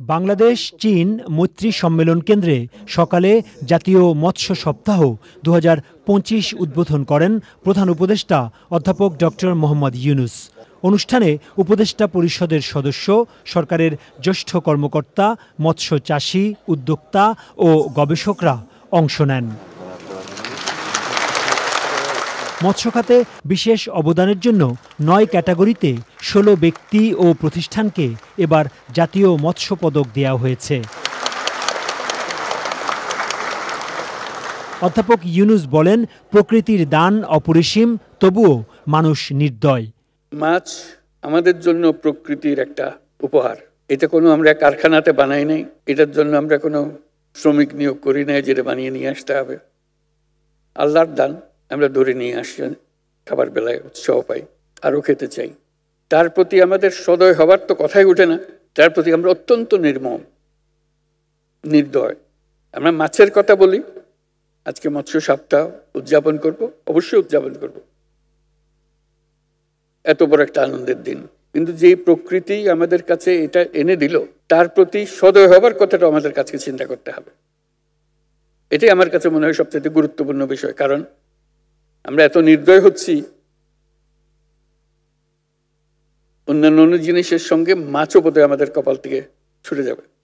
বাংলাদেশ চীন মৈত্রী সম্মেলন কেন্দ্রে সকালে জাতীয় মৎস্য সপ্তাহ 2025 উদ্বোধন করেন প্রধান উপদেষ্টা অধ্যাপক ডক্টর মোহাম্মদ ইউনূস। অনুষ্ঠানে উপদেষ্টা পরিষদের সদস্য, সরকারের জ্যেষ্ঠ কর্মকর্তা, মৎস্য চাষী, উদ্যোক্তা ও গবেষকরা অংশ নেন। মৎস্য খাতে বিশেষ অবদানের জন্য 9 ক্যাটাগরিতে 16 ব্যক্তি ও প্রতিষ্ঠানকে এবার জাতীয় মৎস্য পদক দেওয়া হয়েছে। অধ্যাপক ইউনূস বলেন, প্রকৃতির দান অপরিসীম, তবুও মানুষ নির্দয়। মাছ আমাদের জন্য প্রকৃতির একটা উপহার। এটা কোনো আমরা কারখানাতে বানাই নাই, এটার জন্য আমরা কোনো শ্রমিক নিয়োগ করি নাই যেটা বানিয়ে নিয়ে আসতে হবে। আল্লাহর দান, আমরা ধরে নিয়ে আসছেন, খাবার বেলায় উৎসাহ পাই, আরও খেতে চাই। তার প্রতি আমাদের সদয় হবার তো কথাই ওঠে না। তার প্রতি আমরা অত্যন্ত নির্মম, নির্দয়। আমরা মাছের কথা বলি, আজকে মৎস্য সপ্তাহ উদযাপন করব, অবশ্যই উদযাপন করব, এত বড় একটা আনন্দের দিন। কিন্তু যেই প্রকৃতি আমাদের কাছে এটা এনে দিল, তার প্রতি সদয় হবার কথাটা আমাদের কাছে চিন্তা করতে হবে। এটাই আমার কাছে মনে হয় সবচেয়ে গুরুত্বপূর্ণ বিষয়। কারণ আমরা এত নির্দয় হচ্ছি, অন্যান্য জিনিসের সঙ্গে মাছও বোধহয় আমাদের কপাল থেকে ছুটে যাবে।